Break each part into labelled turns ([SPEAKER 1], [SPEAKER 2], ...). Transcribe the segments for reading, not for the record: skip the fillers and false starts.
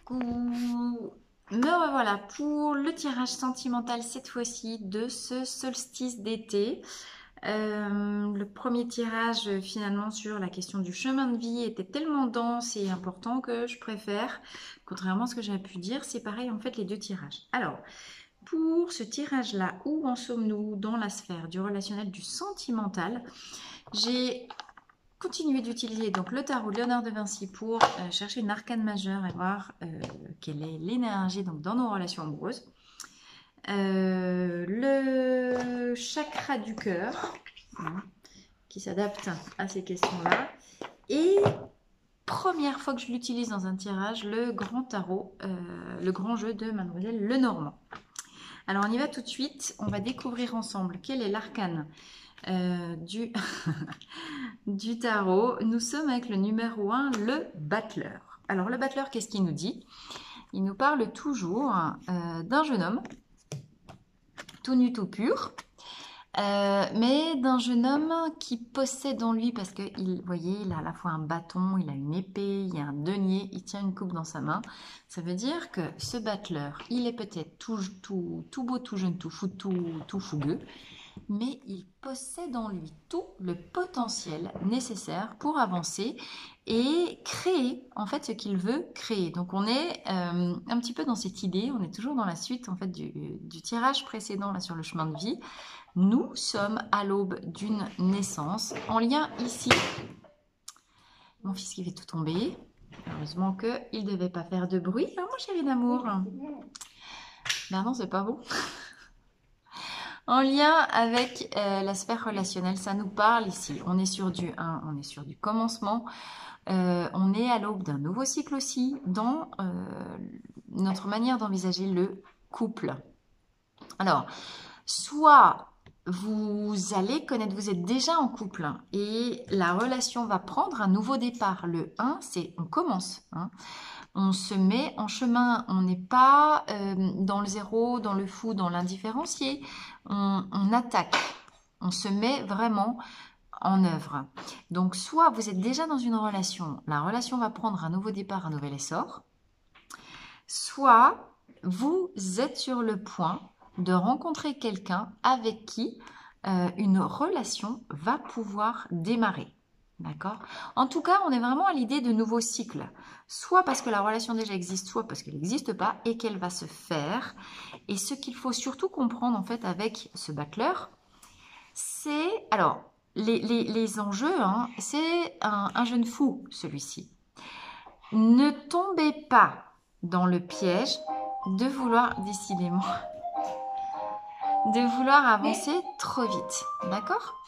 [SPEAKER 1] Coucou! Me revoilà pour le tirage sentimental cette fois-ci de ce solstice d'été. Le premier tirage finalement sur la question du chemin de vie était tellement dense et important que je préfère, contrairement à ce que j'avais pu dire, séparer en fait les deux tirages. Alors, pour ce tirage-là, où en sommes-nous dans la sphère du relationnel, du sentimental? J'ai continuer d'utiliser donc le tarot de Léonard de Vinci pour chercher une arcane majeure et voir quelle est l'énergie donc dans nos relations amoureuses. Le chakra du cœur qui s'adapte à ces questions-là. Et première fois que je l'utilise dans un tirage, le grand tarot, le grand jeu de Mademoiselle Lenormand. Alors on y va tout de suite, on va découvrir ensemble quel est l'arcane du tarot. Nous sommes avec le numéro 1, le battleur. Alors le battleur, qu'est-ce qu'il nous dit? Il nous parle toujours d'un jeune homme, tout nu, tout pur, mais d'un jeune homme qui possède en lui, parce que, vous voyez, il a à la fois un bâton, il a une épée, il y a un denier, il tient une coupe dans sa main. Ça veut dire que ce battleur, il est peut-être tout beau, tout jeune, tout fou, tout fougueux, mais il possède en lui tout le potentiel nécessaire pour avancer et créer en fait ce qu'il veut créer. Donc on est un petit peu dans cette idée, on est toujours dans la suite en fait du tirage précédent là, sur le chemin de vie. Nous sommes à l'aube d'une naissance, en lien ici. Mon fils qui fait tout tomber. Heureusement qu'il ne devait pas faire de bruit, hein, mon chéri d'amour. Ben non, c'est pas bon. En lien avec la sphère relationnelle, ça nous parle ici. On est sur du 1, on est sur du commencement. On est à l'aube d'un nouveau cycle aussi dans notre manière d'envisager le couple. Alors, soit vous allez connaître, vous êtes déjà en couple et la relation va prendre un nouveau départ. Le 1, c'est on commence. On se met en chemin, on n'est pas dans le zéro, dans le fou, dans l'indifférencié. On attaque, on se met vraiment en œuvre. Donc, soit vous êtes déjà dans une relation, la relation va prendre un nouveau départ, un nouvel essor. Soit vous êtes sur le point de rencontrer quelqu'un avec qui une relation va pouvoir démarrer. D'accord? En tout cas, on est vraiment à l'idée de nouveaux cycles. Soit parce que la relation déjà existe, soit parce qu'elle n'existe pas et qu'elle va se faire. Et ce qu'il faut surtout comprendre en fait avec ce battleur, c'est... Alors, les enjeux, c'est un jeune fou, celui-ci. Ne tombez pas dans le piège de vouloir, décidément, de vouloir avancer trop vite. D'accord?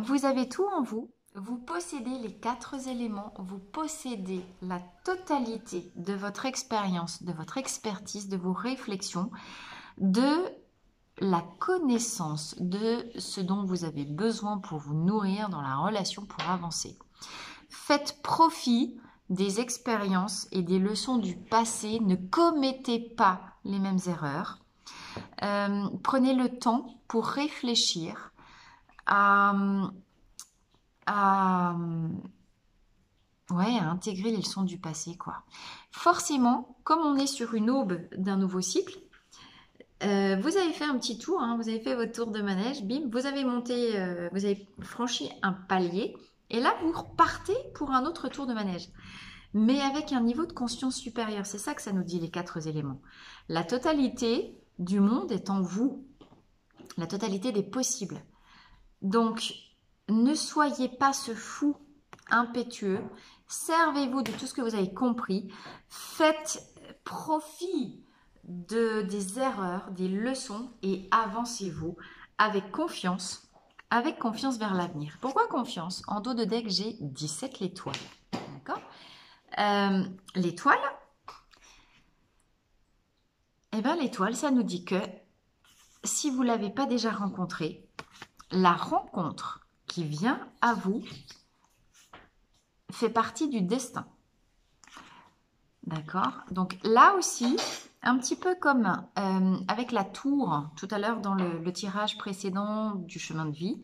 [SPEAKER 1] Vous avez tout en vous. Vous possédez les 4 éléments, vous possédez la totalité de votre expérience, de votre expertise, de vos réflexions, de la connaissance de ce dont vous avez besoin pour vous nourrir dans la relation, pour avancer. Faites profit des expériences et des leçons du passé, ne commettez pas les mêmes erreurs. Prenez le temps pour réfléchir à intégrer les leçons du passé, quoi. Forcément, comme on est sur une aube d'un nouveau cycle, vous avez fait un petit tour, vous avez fait votre tour de manège, bim, vous avez monté, vous avez franchi un palier, et là, vous repartez pour un autre tour de manège. Mais avec un niveau de conscience supérieur, c'est ça que ça nous dit, les 4 éléments. La totalité du monde est en vous, la totalité des possibles. Donc, ne soyez pas ce fou impétueux, servez-vous de tout ce que vous avez compris, faites profit des erreurs, des leçons et avancez-vous avec confiance vers l'avenir. Pourquoi confiance? En dos de deck, j'ai 17 l'étoile. D'accord? L'étoile, l'étoile, ça nous dit que si vous ne l'avez pas déjà rencontré, la rencontre qui vient à vous fait partie du destin. D'accord? Donc là aussi, un petit peu comme avec la tour, tout à l'heure dans le tirage précédent du chemin de vie,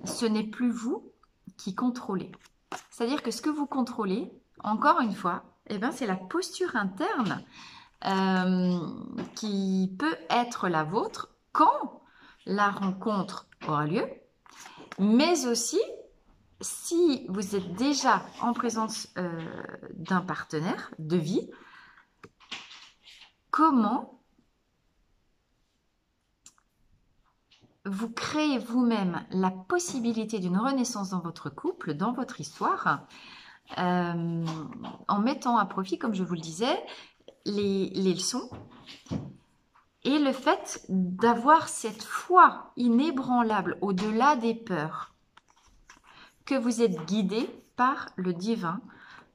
[SPEAKER 1] ce n'est plus vous qui contrôlez. C'est-à-dire que ce que vous contrôlez, encore une fois, eh ben, c'est la posture interne qui peut être la vôtre quand la rencontre aura lieu, mais aussi si vous êtes déjà en présence d'un partenaire de vie, comment vous créez vous-même la possibilité d'une renaissance dans votre couple, dans votre histoire, en mettant à profit, comme je vous le disais, les leçons et le fait d'avoir cette foi inébranlable au-delà des peurs, que vous êtes guidé par le divin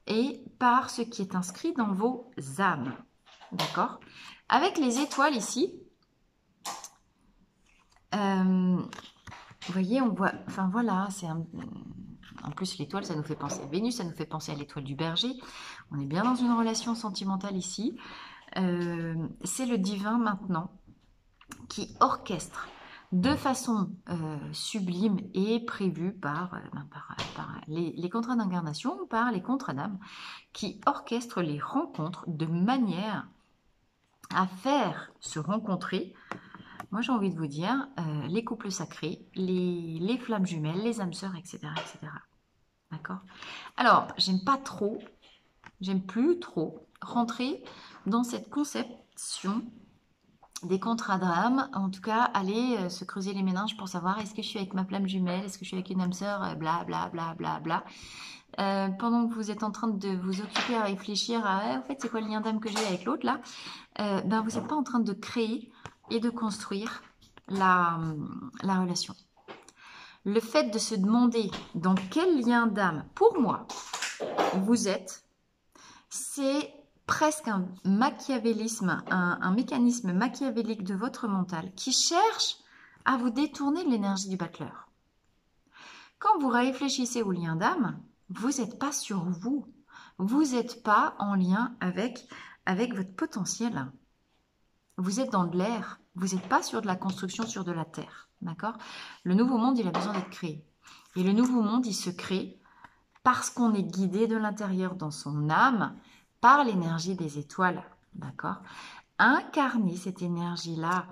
[SPEAKER 1] et par ce qui est inscrit dans vos âmes. D'accord? Avec les étoiles ici, vous voyez, on voit, enfin voilà, c'est en plus l'étoile, ça nous fait penser à Vénus, ça nous fait penser à l'étoile du Berger. On est bien dans une relation sentimentale ici. C'est le divin maintenant qui orchestre de façon sublime et prévue par les contrats d'incarnation, par les contrats d'âme, qui orchestrent les rencontres de manière à faire se rencontrer, moi j'ai envie de vous dire, les couples sacrés, les flammes jumelles, les âmes sœurs, etc. etc. D'accord? Alors, j'aime plus trop rentrer dans cette conception des contrats d'âme, en tout cas, aller se creuser les méninges pour savoir est-ce que je suis avec ma flamme jumelle, est-ce que je suis avec une âme sœur, bla bla bla bla bla. Pendant que vous êtes en train de vous occuper à réfléchir à en fait c'est quoi le lien d'âme que j'ai avec l'autre là, ben, vous n'êtes pas en train de créer et de construire la relation. Le fait de se demander dans quel lien d'âme, pour moi, vous êtes, c'est presque un machiavélisme, un mécanisme machiavélique de votre mental qui cherche à vous détourner de l'énergie du battleur. Quand vous réfléchissez au lien d'âme, vous n'êtes pas sur vous. Vous n'êtes pas en lien avec votre potentiel. Vous êtes dans de l'air. Vous n'êtes pas sur de la construction, sur de la terre. D'accord? Le nouveau monde, il a besoin d'être créé. Et le nouveau monde, il se crée parce qu'on est guidé de l'intérieur dans son âme par l'énergie des étoiles. D'accord? Incarnez cette énergie-là.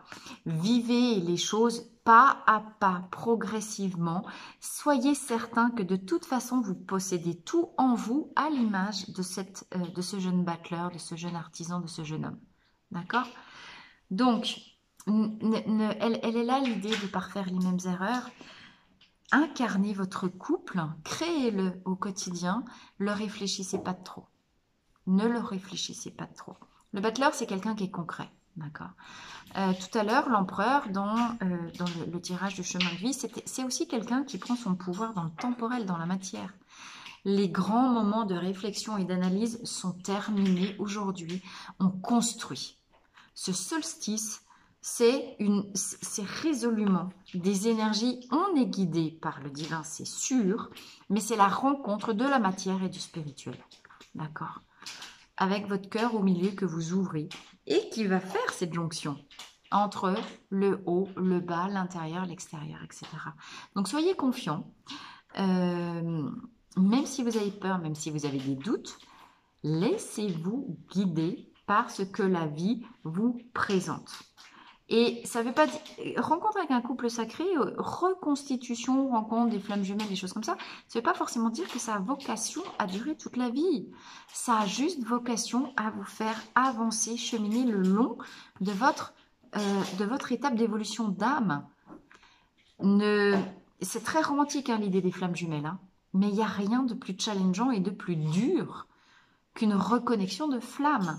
[SPEAKER 1] Vivez les choses pas à pas, progressivement. Soyez certain que de toute façon, vous possédez tout en vous à l'image de ce jeune battleur, de ce jeune artisan, de ce jeune homme. D'accord? Donc, elle est là l'idée de ne pas faire les mêmes erreurs. Incarnez votre couple, créez-le au quotidien, le réfléchissez pas trop. Ne le réfléchissez pas trop. Le battleur, c'est quelqu'un qui est concret. D'accord. Tout à l'heure, l'empereur, dans le tirage du chemin de vie, c'est aussi quelqu'un qui prend son pouvoir dans le temporel, dans la matière. Les grands moments de réflexion et d'analyse sont terminés aujourd'hui. On construit. Ce solstice, c'est résolument des énergies. On est guidé par le divin, c'est sûr, mais c'est la rencontre de la matière et du spirituel. D'accord? Avec votre cœur au milieu que vous ouvrez et qui va faire cette jonction entre le haut, le bas, l'intérieur, l'extérieur, etc. Donc soyez confiants, même si vous avez peur, même si vous avez des doutes, laissez-vous guider par ce que la vie vous présente. Et ça ne veut pas dire, rencontre avec un couple sacré, reconstitution, rencontre des flammes jumelles, des choses comme ça ne veut pas forcément dire que ça a vocation à durer toute la vie. Ça a juste vocation à vous faire avancer, cheminer le long de votre étape d'évolution d'âme. C'est très romantique hein, l'idée des flammes jumelles, hein, mais il n'y a rien de plus challengeant et de plus dur qu'une reconnexion de flammes.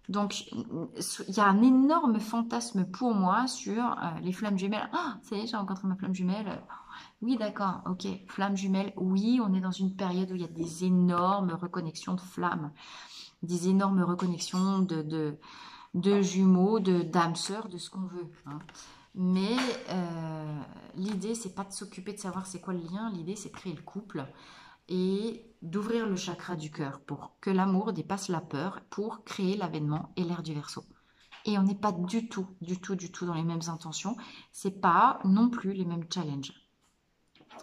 [SPEAKER 1] Donc, il y a un énorme fantasme pour moi sur les flammes jumelles. Ah, ça y est, j'ai rencontré ma flamme jumelle. Oui, d'accord, ok. Flamme jumelle, oui, on est dans une période où il y a des énormes reconnexions de flammes. Des énormes reconnexions de jumeaux, d'âmes sœurs, de ce qu'on veut. Hein. Mais l'idée, c'est pas de s'occuper de savoir c'est quoi le lien. L'idée, c'est de créer le couple et d'ouvrir le chakra du cœur pour que l'amour dépasse la peur pour créer l'avènement et l'ère du Verseau. Et on n'est pas du tout dans les mêmes intentions. C'est pas non plus les mêmes challenges.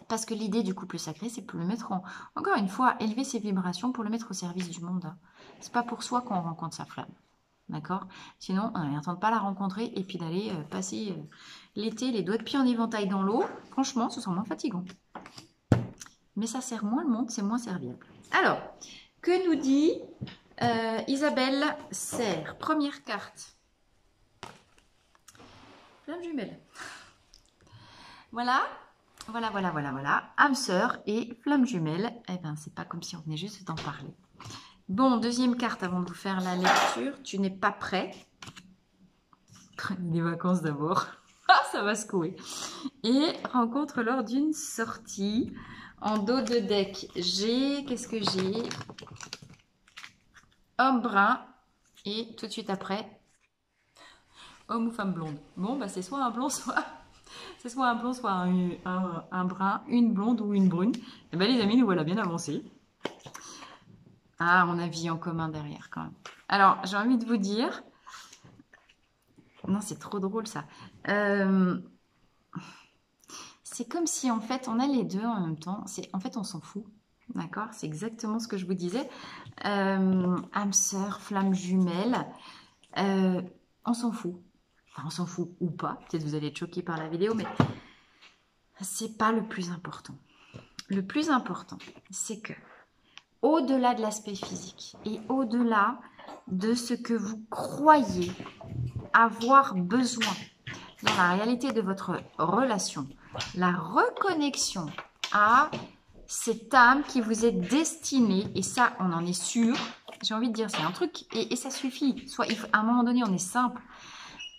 [SPEAKER 1] Parce que l'idée du couple sacré, c'est pour le mettre encore une fois, élever ses vibrations pour le mettre au service du monde. C'est pas pour soi qu'on rencontre sa flamme. D'accord? Sinon, on n'attend pas la rencontrer et puis d'aller passer l'été les doigts de pied en éventail dans l'eau. Franchement, ce sera moins fatigant. Mais ça sert moins le monde, c'est moins serviable. Alors, que nous dit Isabelle Serre? Première carte. Flamme jumelle. Voilà. Âme sœur et flamme jumelle. Eh bien, c'est pas comme si on venait juste d'en parler. Bon, deuxième carte avant de vous faire la lecture. Tu n'es pas prêt. Prenez des vacances d'abord. Ah, ça va secouer. Et rencontre lors d'une sortie. En dos de deck, j'ai... Qu'est-ce que j'ai? Homme brun. Et tout de suite après, homme ou femme blonde. Bon, bah c'est soit un blond, soit... C'est soit un blond, soit un brun, une blonde ou une brune. Et bien les amis, nous voilà bien avancés. Ah, on a vie en commun derrière quand même. Alors, j'ai envie de vous dire... Non, c'est trop drôle ça. C'est comme si en fait, on a les deux en même temps. En fait, on s'en fout. D'accord? C'est exactement ce que je vous disais. Âme sœur, flamme jumelle. On s'en fout. Enfin, on s'en fout ou pas. Peut-être vous allez être choqués par la vidéo, mais c'est pas le plus important. Le plus important, c'est que au-delà de l'aspect physique et au-delà de ce que vous croyez avoir besoin dans la réalité de votre relation, la reconnexion à cette âme qui vous est destinée, et ça, on en est sûr, j'ai envie de dire, c'est un truc, et ça suffit. Soit, à un moment donné, on est simple.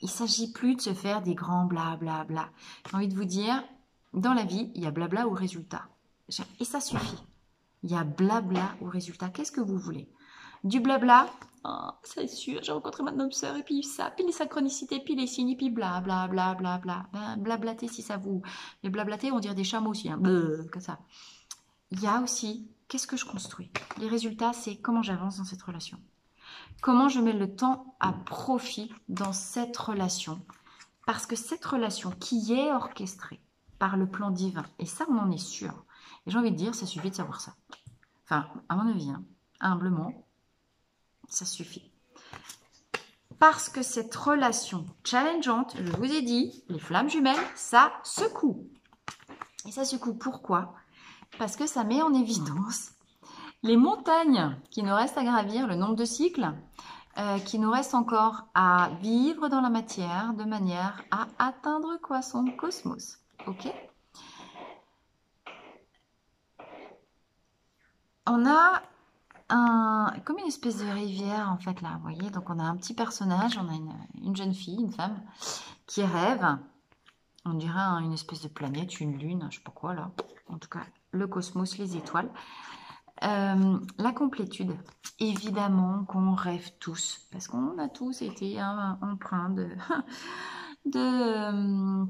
[SPEAKER 1] Il ne s'agit plus de se faire des grands blablabla. J'ai envie de vous dire, dans la vie, il y a blabla ou résultat. Et ça suffit. Il y a blabla ou résultat. Qu'est-ce que vous voulez? Du blabla, oh, c'est sûr, j'ai rencontré ma noble sœur, et puis ça, puis les synchronicités, puis les signes, et puis blablabla. Ben, blablater si ça vous... Mais blablater, on dirait des chameaux aussi, hein, comme ça. Il y a aussi, qu'est-ce que je construis? Les résultats, c'est comment j'avance dans cette relation. Comment je mets le temps à profit dans cette relation. Parce que cette relation qui est orchestrée par le plan divin, et ça, on en est sûr. Et j'ai envie de dire, ça suffit de savoir ça. Enfin, à mon avis, hein, humblement, ça suffit. Parce que cette relation challengeante, je vous ai dit, les flammes jumelles, ça secoue. Et ça secoue pourquoi? Parce que ça met en évidence les montagnes qui nous restent à gravir, le nombre de cycles qui nous reste encore à vivre dans la matière de manière à atteindre quoi? Son cosmos. Ok? On a comme une espèce de rivière en fait là, vous voyez? Donc on a un petit personnage, on a une jeune fille, une femme qui rêve. On dirait une espèce de planète, une lune, je sais pas quoi là. En tout cas, le cosmos, les étoiles. La complétude, évidemment qu'on rêve tous, parce qu'on a tous été empreints de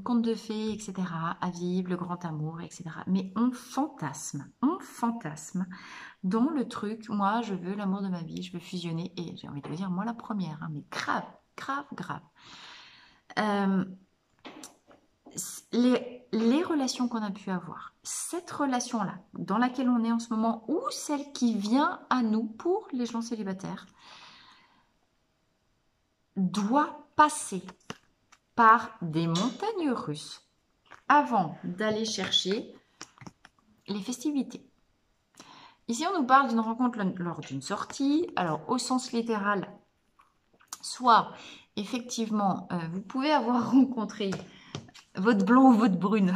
[SPEAKER 1] contes de fées, etc., à vivre le grand amour, etc. Mais on fantasme dans le truc, moi je veux l'amour de ma vie, je veux fusionner, et j'ai envie de vous dire, moi la première, hein, mais grave. Les relations qu'on a pu avoir, cette relation-là, dans laquelle on est en ce moment, ou celle qui vient à nous pour les gens célibataires, doit passer par des montagnes russes avant d'aller chercher les festivités. Ici, on nous parle d'une rencontre lors d'une sortie. Alors, au sens littéral, soit, effectivement, vous pouvez avoir rencontré votre blond ou votre brune.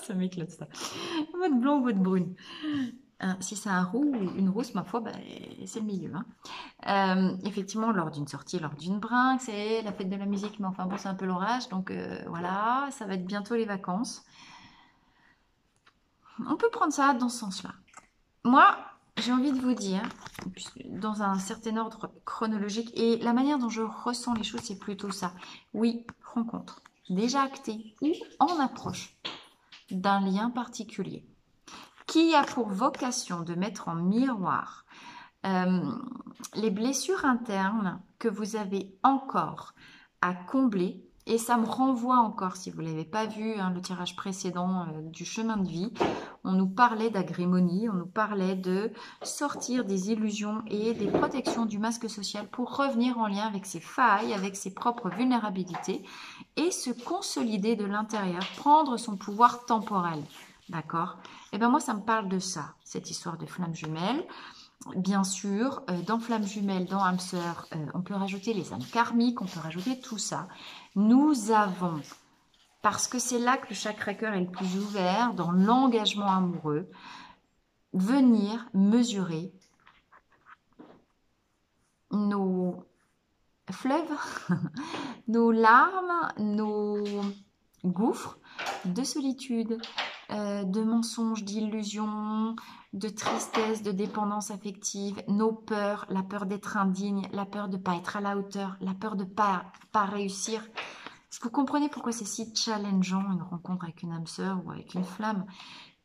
[SPEAKER 1] Ça m'éclate ça. Votre blond ou votre brune. Si c'est un roux ou une rousse, ma foi, bah, c'est le milieu. Hein. Effectivement, lors d'une sortie, lors d'une brinque, c'est la fête de la musique, mais enfin bon, c'est un peu l'orage. Donc voilà, ça va être bientôt les vacances. On peut prendre ça dans ce sens-là. Moi, j'ai envie de vous dire, dans un certain ordre chronologique, et la manière dont je ressens les choses, c'est plutôt ça. Oui, rencontre. Déjà actée ou en approche d'un lien particulier qui a pour vocation de mettre en miroir les blessures internes que vous avez encore à combler Et ça me renvoie encore, si vous ne l'avez pas vu, hein, le tirage précédent du chemin de vie, on nous parlait d'agrémonie, on nous parlait de sortir des illusions et des protections du masque social pour revenir en lien avec ses failles, avec ses propres vulnérabilités et se consolider de l'intérieur, prendre son pouvoir temporel. D'accord? Et bien moi, ça me parle de ça, cette histoire de flamme jumelle. Bien sûr, dans Flamme Jumelle, dans âme sœur, on peut rajouter les âmes karmiques, on peut rajouter tout ça. Nous avons, parce que c'est là que le chakra-cœur est le plus ouvert, dans l'engagement amoureux, venir mesurer nos fleuves, nos larmes, nos gouffres de solitude, de mensonges, d'illusions, de tristesse, de dépendance affective, nos peurs, la peur d'être indigne, la peur de ne pas être à la hauteur, la peur de ne pas réussir. Est-ce que vous comprenez pourquoi c'est si challengeant une rencontre avec une âme sœur ou avec une flamme?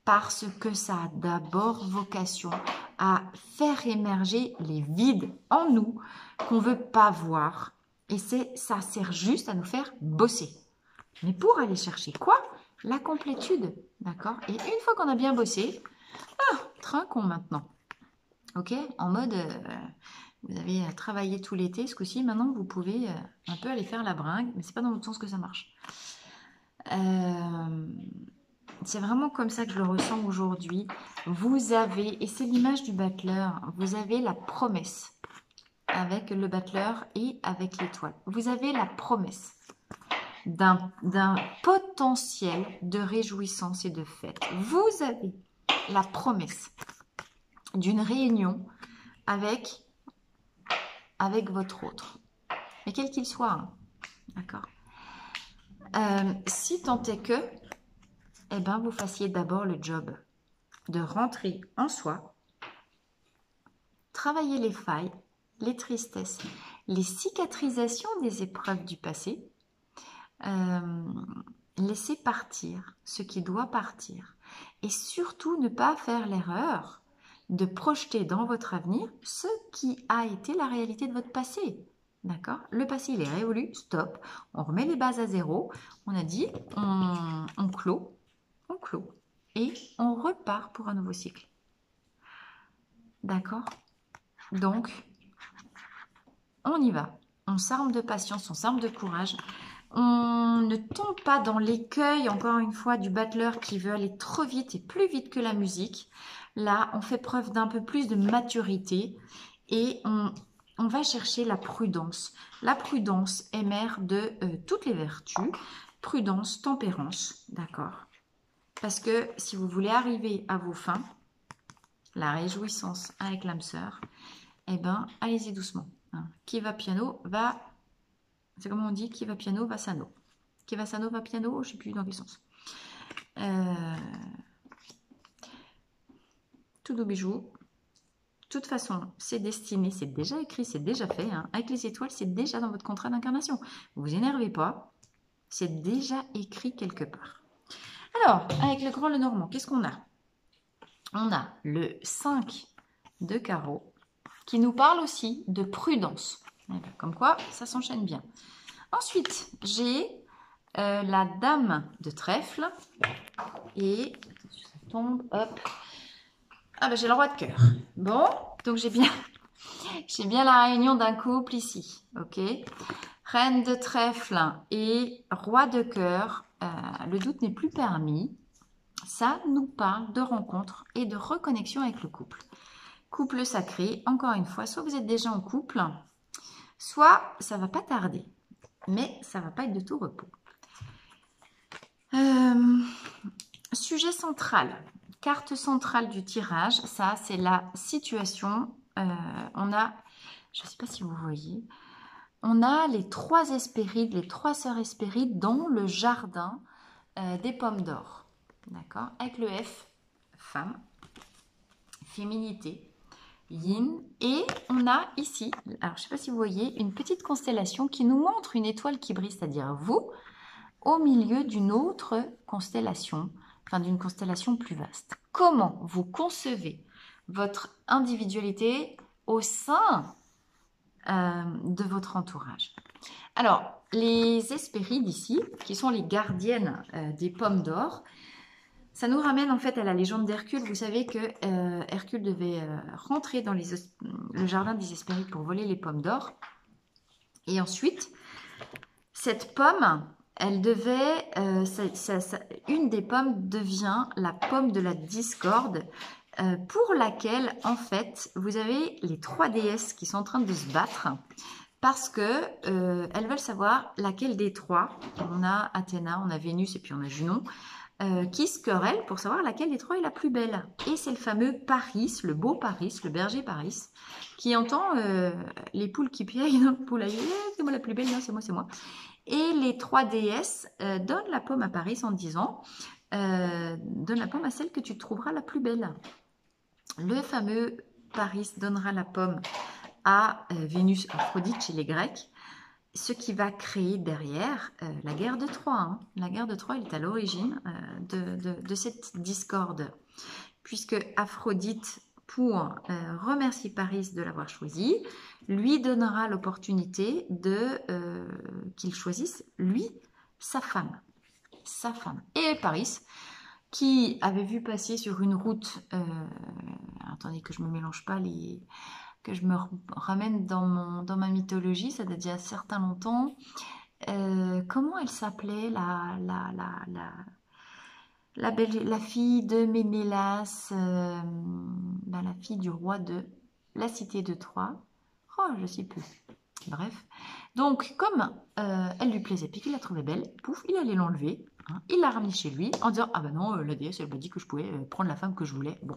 [SPEAKER 1] Parce que ça a d'abord vocation à faire émerger les vides en nous qu'on ne veut pas voir. Et ça sert juste à nous faire bosser. Mais pour aller chercher quoi? La complétude, d'accord? Et une fois qu'on a bien bossé, trinquons maintenant. Ok? En mode, vous avez travaillé tout l'été, ce coup-ci, maintenant vous pouvez un peu aller faire la bringue, mais c'est pas dans l'autre sens que ça marche. C'est vraiment comme ça que je le ressens aujourd'hui. Vous avez, et c'est l'image du battleur, vous avez la promesse avec le battleur et avec l'étoile. Vous avez la promesse d'un potentiel de réjouissance et de fête. Vous avez la promesse d'une réunion avec votre autre. Mais quel qu'il soit, hein, d'accord? Si tant est que, eh ben, vous fassiez d'abord le job de rentrer en soi, travailler les failles, les tristesses, les cicatrisations des épreuves du passé, laisser partir ce qui doit partir et surtout ne pas faire l'erreur de projeter dans votre avenir ce qui a été la réalité de votre passé. D'accord? Le passé, il est révolu, stop, on remet les bases à zéro, on a dit, on clôt, et on repart pour un nouveau cycle. D'accord? Donc, on y va. On s'arme de patience, on s'arme de courage. On ne tombe pas dans l'écueil, encore une fois, du battleur qui veut aller trop vite et plus vite que la musique. Là, on fait preuve d'un peu plus de maturité et on va chercher la prudence. La prudence est mère de toutes les vertus. Prudence, tempérance, d'accord? Parce que si vous voulez arriver à vos fins, la réjouissance avec l'âme sœur, eh ben, allez-y doucement. Hein. Qui va piano va... C'est comme on dit, qui va piano va sano. Qui va sano va piano, je ne sais plus dans quel sens. Tout doux bijou. De toute façon, c'est destiné, c'est déjà écrit, c'est déjà fait. Hein. Avec les étoiles, c'est déjà dans votre contrat d'incarnation. Ne vous énervez pas, c'est déjà écrit quelque part. Alors, avec le grand Lenormand, qu'est-ce qu'on a? On a le 5 de carreau qui nous parle aussi de prudence. Comme quoi, ça s'enchaîne bien. Ensuite, j'ai la dame de trèfle et ça tombe, hop. Ah ben j'ai le roi de cœur. Bon, donc j'ai bien la réunion d'un couple ici, ok. Reine de trèfle et roi de cœur, le doute n'est plus permis. Ça nous parle de rencontre et de reconnexion avec le couple. Couple sacré, encore une fois, soit vous êtes déjà en couple, soit ça va pas tarder, mais ça va pas être de tout repos. Sujet central, carte centrale du tirage, ça c'est la situation. On a, je ne sais pas si vous voyez, on a les trois Hespérides, les trois sœurs Hespérides dans le jardin des pommes d'or. D'accord? Avec le F, femme, féminité, yin. Et on a ici, alors je ne sais pas si vous voyez, une petite constellation qui nous montre une étoile qui brille, c'est-à-dire vous, au milieu d'une autre constellation, enfin d'une constellation plus vaste. Comment vous concevez votre individualité au sein de votre entourage? Alors, les Hespérides ici, qui sont les gardiennes des pommes d'or, ça nous ramène en fait à la légende d'Hercule. Vous savez que Hercule devait rentrer dans le jardin des Hespérides pour voler les pommes d'or. Et ensuite, cette pomme, elle devait, une des pommes devient la pomme de la discorde, pour laquelle, en fait, vous avez les 3 déesses qui sont en train de se battre, parce que elles veulent savoir laquelle des 3, on a Athéna, on a Vénus et puis on a Junon, qui se querellent pour savoir laquelle des 3 est la plus belle. Et c'est le fameux Paris, le beau Paris, le berger Paris, qui entend les poules qui piaillent dans le poulailler, c'est moi la plus belle, non, c'est moi, c'est moi. Et les 3 déesses donnent la pomme à Paris en disant donne la pomme à celle que tu trouveras la plus belle. Le fameux Paris donnera la pomme à Vénus Aphrodite chez les Grecs, ce qui va créer derrière la guerre de Troie. Hein. La guerre de Troie, elle est à l'origine de cette discorde, puisque Aphrodite, pour remercier Paris de l'avoir choisi, lui donnera l'opportunité qu'il choisisse, lui, sa femme. Et Paris, qui avait vu passer sur une route, attendez que je ne me mélange pas que je me ramène dans ma mythologie, ça date déjà certain longtemps. Comment elle s'appelait la fille de Ménélas, la fille du roi de la cité de Troie. Oh, je ne sais plus. Bref. Donc, comme elle lui plaisait puis qu'il la trouvait belle, pouf, il allait l'enlever. Hein, il l'a ramenée chez lui en disant « Ah ben non, la déesse, elle m'a dit que je pouvais prendre la femme que je voulais. » Bon.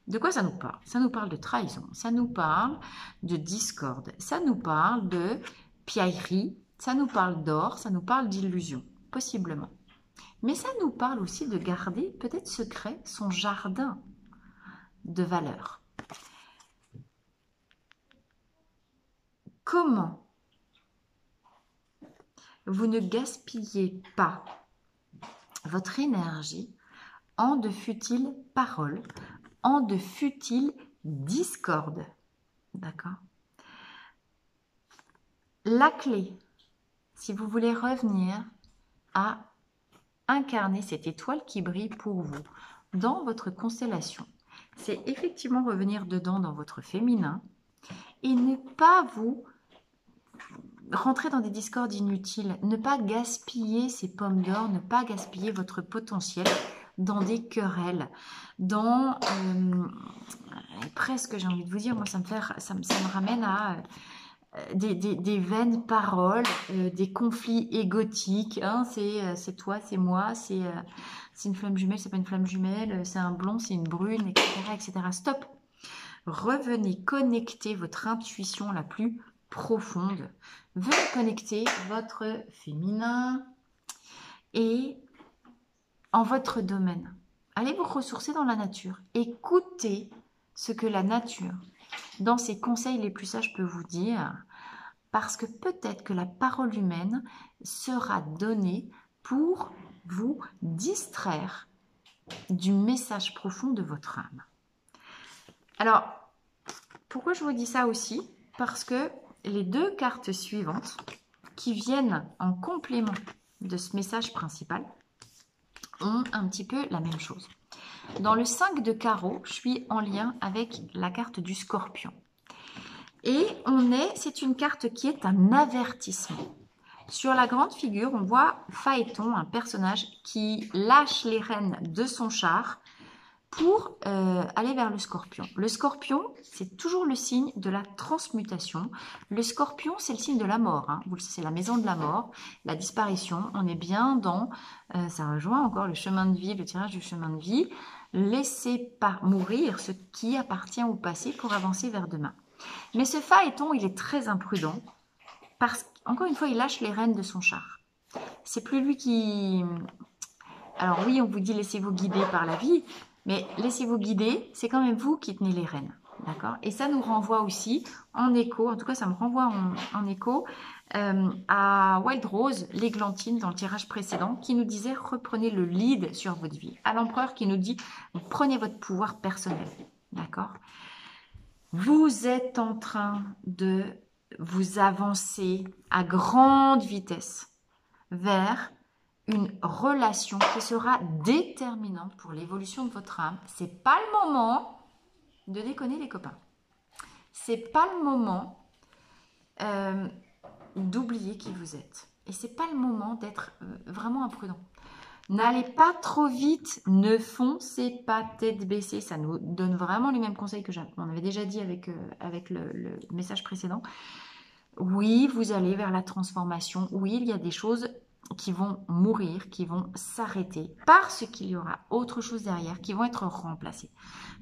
[SPEAKER 1] De quoi ça nous parle? Ça nous parle de trahison, ça nous parle de discorde, ça nous parle de piaillerie, ça nous parle d'or, ça nous parle d'illusion, possiblement. Mais ça nous parle aussi de garder peut-être secret son jardin de valeurs. Comment vous ne gaspillez pas votre énergie en de futiles paroles, en de futiles discordes. D'accord? La clé, si vous voulez revenir à incarner cette étoile qui brille pour vous dans votre constellation, c'est effectivement revenir dedans dans votre féminin et ne pas vous rentrer dans des discordes inutiles, ne pas gaspiller ces pommes d'or, ne pas gaspiller votre potentiel dans des querelles, dans presque, j'ai envie de vous dire, moi ça me ramène à des vaines paroles, des conflits égotiques, hein, c'est toi, c'est moi, c'est une flamme jumelle, c'est pas une flamme jumelle, c'est un blond, c'est une brune, etc., etc. Stop. Revenez connecter votre intuition la plus profonde. Venez connecter votre féminin et en votre domaine. Allez vous ressourcer dans la nature. Écoutez ce que la nature, dans ses conseils les plus sages, peut vous dire, parce que peut-être que la parole humaine sera donnée pour vous distraire du message profond de votre âme. Alors, pourquoi je vous dis ça aussi? Parce que les 2 cartes suivantes, qui viennent en complément de ce message principal, ont un petit peu la même chose. Dans le 5 de carreau, je suis en lien avec la carte du scorpion. Et c'est une carte qui est un avertissement. Sur la grande figure, on voit Phaéton, un personnage qui lâche les rênes de son char pour aller vers le scorpion. Le scorpion, c'est toujours le signe de la transmutation. Le scorpion, c'est le signe de la mort. Hein. C'est la maison de la mort, la disparition. On est bien dans, ça rejoint encore le chemin de vie, le tirage du chemin de vie. Laissez pas mourir ce qui appartient au passé pour avancer vers demain. Mais ce Phaéton, il est très imprudent parce qu'encore une fois, il lâche les rênes de son char. C'est plus lui qui... Alors oui, on vous dit laissez-vous guider par la vie, mais laissez-vous guider, c'est quand même vous qui tenez les rênes. D'accord? Et ça nous renvoie aussi en écho, en tout cas ça me renvoie en écho à Wild Rose, l'églantine dans le tirage précédent, qui nous disait reprenez le lead sur votre vie. À l'empereur qui nous dit prenez votre pouvoir personnel. D'accord? Vous êtes en train de vous avancez à grande vitesse vers une relation qui sera déterminante pour l'évolution de votre âme. C'est pas le moment de déconner les copains. C'est pas le moment d'oublier qui vous êtes. Et c'est pas le moment d'être vraiment imprudent. N'allez pas trop vite, ne foncez pas tête baissée. Ça nous donne vraiment les mêmes conseils que on avait déjà dit avec le message précédent. Oui, vous allez vers la transformation. Oui, il y a des choses qui vont mourir, qui vont s'arrêter, parce qu'il y aura autre chose derrière, qui vont être remplacées.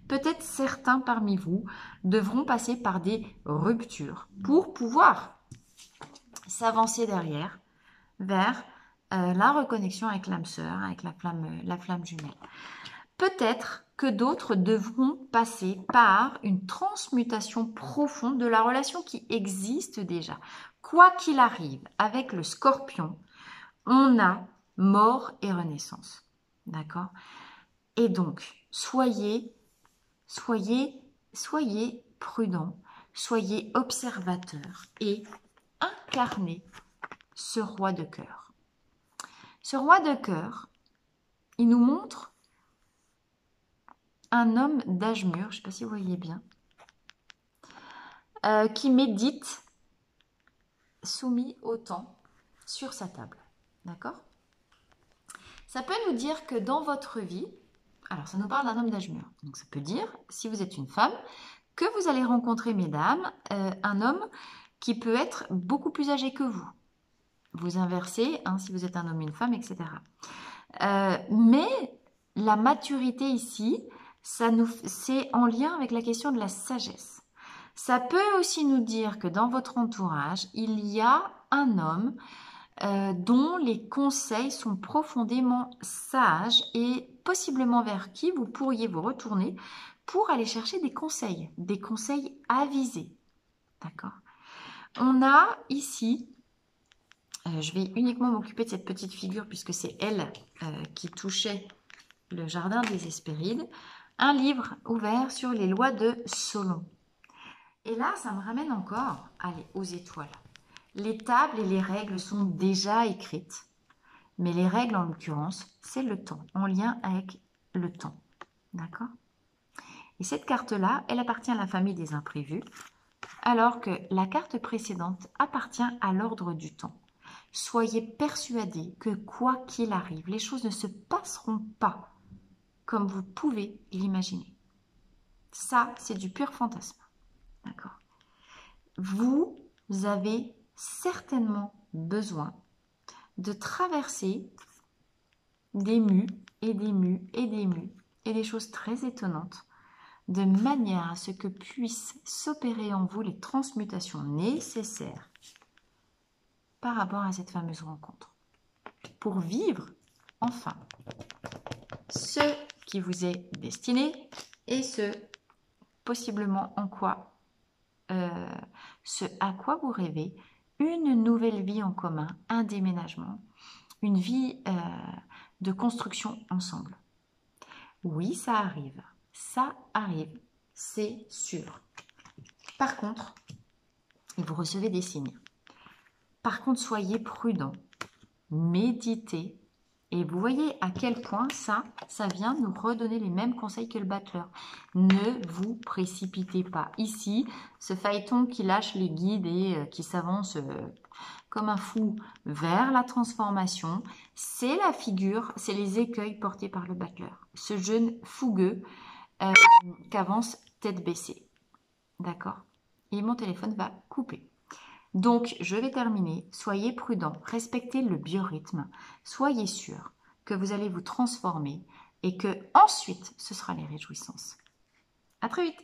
[SPEAKER 1] Peut-être certains parmi vous devront passer par des ruptures pour pouvoir s'avancer derrière vers la reconnexion avec l'âme sœur, avec la flamme jumelle. Peut-être que d'autres devront passer par une transmutation profonde de la relation qui existe déjà. Quoi qu'il arrive, avec le Scorpion, on a mort et renaissance. D'accord? Et donc, soyez prudents, soyez observateurs et incarnez ce roi de cœur. Ce roi de cœur, il nous montre un homme d'âge mûr, je ne sais pas si vous voyez bien, qui médite soumis au temps sur sa table. D'accord? Ça peut nous dire que dans votre vie, alors ça nous parle d'un homme d'âge mûr, donc ça peut dire, si vous êtes une femme, que vous allez rencontrer, mesdames, un homme qui peut être beaucoup plus âgé que vous. Vous inversez, hein, si vous êtes un homme, une femme, etc. Mais la maturité ici, c'est en lien avec la question de la sagesse. Ça peut aussi nous dire que dans votre entourage, il y a un homme dont les conseils sont profondément sages et possiblement vers qui vous pourriez vous retourner pour aller chercher des conseils avisés. D'accord? On a ici, je vais uniquement m'occuper de cette petite figure puisque c'est elle qui touchait le jardin des Hespérides, un livre ouvert sur les lois de Solon. Et là, ça me ramène encore aux étoiles. Les tables et les règles sont déjà écrites, mais les règles, en l'occurrence, c'est le temps, en lien avec le temps. D'accord? Et cette carte-là, elle appartient à la famille des imprévus, alors que la carte précédente appartient à l'ordre du temps. Soyez persuadés que quoi qu'il arrive, les choses ne se passeront pas comme vous pouvez l'imaginer. Ça, c'est du pur fantasme. D'accord? Vous avez certainement besoin de traverser des mues et des mues et des mues et des choses très étonnantes de manière à ce que puissent s'opérer en vous les transmutations nécessaires par rapport à cette fameuse rencontre pour vivre enfin ce qui vous est destiné et ce possiblement ce à quoi vous rêvez, une nouvelle vie en commun, un déménagement, une vie de construction ensemble. Oui, ça arrive, c'est sûr. Par contre, et vous recevez des signes. Par contre, soyez prudents, méditez, et vous voyez à quel point ça vient nous redonner les mêmes conseils que le battleur. Ne vous précipitez pas. Ici, ce phaéton qui lâche les guides et qui s'avance comme un fou vers la transformation, c'est la figure, c'est les écueils portés par le battleur. Ce jeune fougueux qu'avance tête baissée. D'accord? Et mon téléphone va couper. Donc, je vais terminer. Soyez prudents, respectez le biorhythme. Soyez sûrs que vous allez vous transformer et que ensuite, ce sera les réjouissances. À très vite!